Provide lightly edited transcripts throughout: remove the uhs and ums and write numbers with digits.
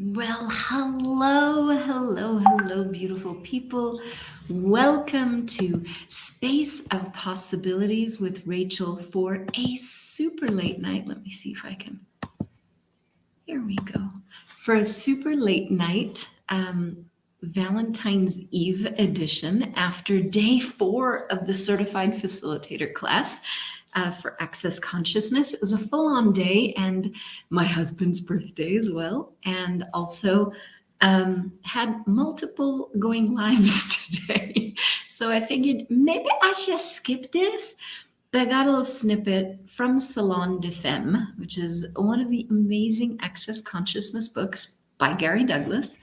Well, hello, beautiful people. Welcome to Space of Possibilities with Rachel for a super late night. Let me see if I can. Here we go. For a super late night, Valentine's Eve edition after day 4 of the certified facilitator class. For Access Consciousness. It was a full-on day and my husband's birthday as well. And also had multiple going lives today. So I figured maybe I just skip this. But I got a little snippet from Salon de Femme, which is one of the amazing Access Consciousness books by Gary Douglas.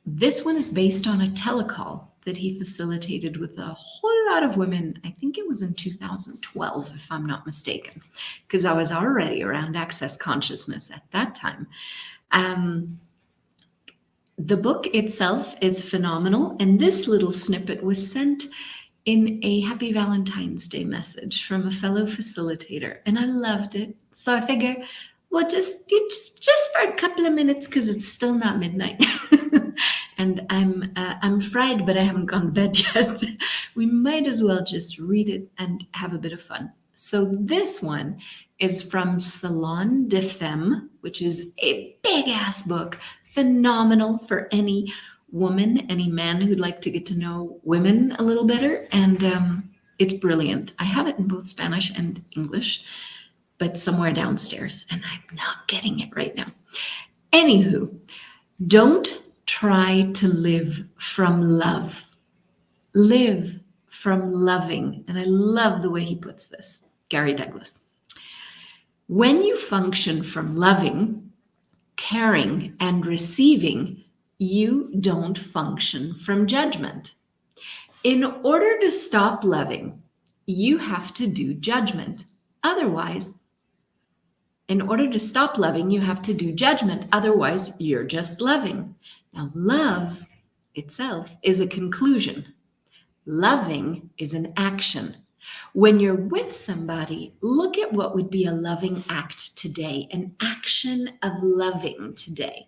This one is based on a telecall that he facilitated with a whole lot of women. I think it was in 2012, if I'm not mistaken, because I was already around Access Consciousness at that time. The book itself is phenomenal, and this little snippet was sent in a Happy Valentine's Day message from a fellow facilitator, and I loved it. So I figure, well, just for a couple of minutes, because it's still not midnight. And I'm fried, but I haven't gone to bed yet. We might as well just read it and have a bit of fun. So this one is from Salon de Femme, which is a big ass book, phenomenal for any woman, any man who'd like to get to know women a little better. And it's brilliant. I have it in both Spanish and English, but somewhere downstairs, and I'm not getting it right now. Anywho, don't try to live from love. Live from loving. And I love the way he puts this, Gary Douglas. When you function from loving, caring, and receiving, you don't function from judgment. In order to stop loving, you have to do judgment. Otherwise, in order to stop loving, you have to do judgment. Otherwise, you're just loving. Now, love itself is a conclusion. Loving is an action. When you're with somebody, look at what would be a loving act today, an action of loving today.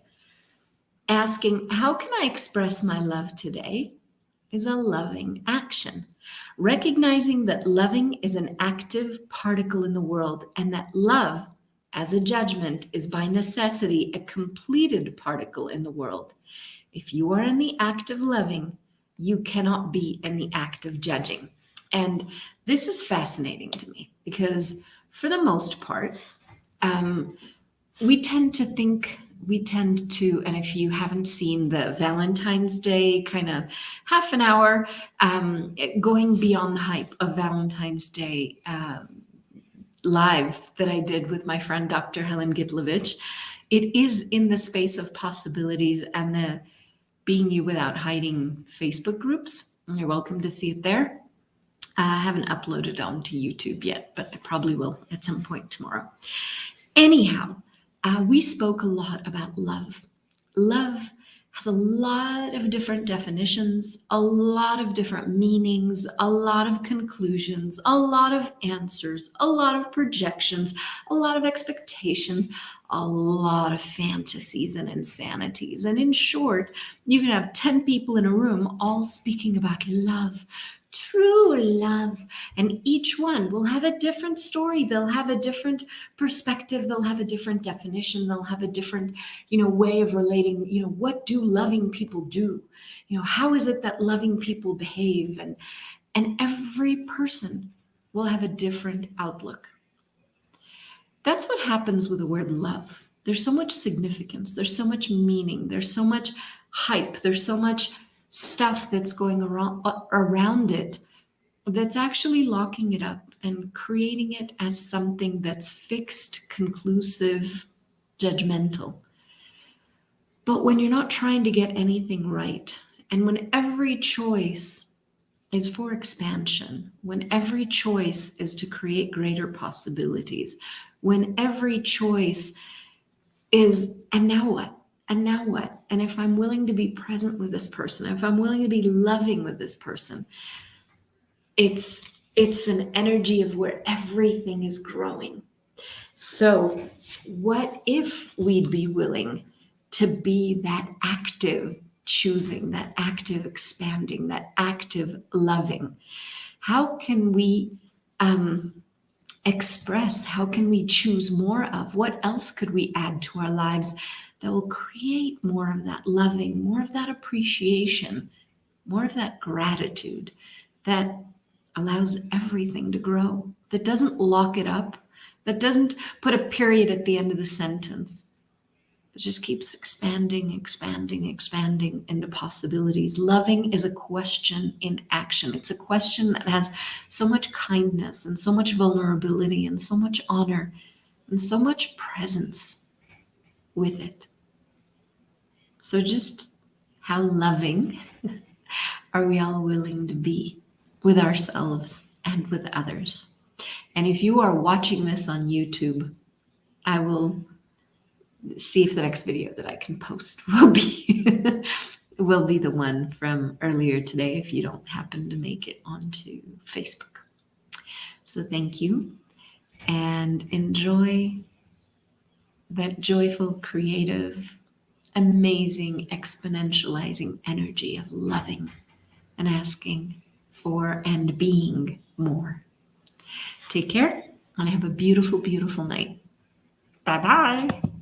Asking, how can I express my love today, is a loving action. Recognizing that loving is an active particle in the world and that love, as a judgment, is by necessity a completed particle in the world. If you are in the act of loving, you cannot be in the act of judging. And this is fascinating to me because for the most part, we tend to, and if you haven't seen the Valentine's Day kind of half an hour, going beyond the hype of Valentine's Day live that I did with my friend, Dr. Helen Gitlovich, it is in the space of possibilities and the Being You Without Hiding Facebook groups. You're welcome to see it there. I haven't uploaded onto YouTube yet, but I probably will at some point tomorrow. Anyhow, we spoke a lot about love. Love has a lot of different definitions, a lot of different meanings, a lot of conclusions, a lot of answers, a lot of projections, a lot of expectations, a lot of fantasies and insanities. And in short, you can have 10 people in a room all speaking about love, true love, and each one will have a different story. They'll have a different perspective. They'll have a different definition. They'll have a different, way of relating. What do loving people do? How is it that loving people behave? And every person will have a different outlook. That's what happens with the word love. There's so much significance. There's so much meaning. There's so much hype. There's so much stuff that's going around it that's actually locking it up and creating it as something that's fixed, conclusive, judgmental. But when you're not trying to get anything right, and when every choice is for expansion, when every choice is to create greater possibilities, when every choice is, and now what? And now what? And if I'm willing to be present with this person, if I'm willing to be loving with this person, it's an energy of where everything is growing. So what if we'd be willing to be that active choosing, that active expanding, that active loving? How can we express? How can we choose more of? What else could we add to our lives that will create more of that loving, more of that appreciation, more of that gratitude that allows everything to grow, that doesn't lock it up, that doesn't put a period at the end of the sentence, but just keeps expanding, expanding, expanding into possibilities? Loving is a question in action. It's a question that has so much kindness and so much vulnerability and so much honor and so much presence with it. So just how loving are we all willing to be with ourselves and with others? And if you are watching this on YouTube, I will see if the next video that I can post will be the one from earlier today if you don't happen to make it onto Facebook. So thank you, and enjoy that joyful, creative, amazing, exponentializing energy of loving and asking for and being more. Take care and have a beautiful, beautiful night. Bye-bye.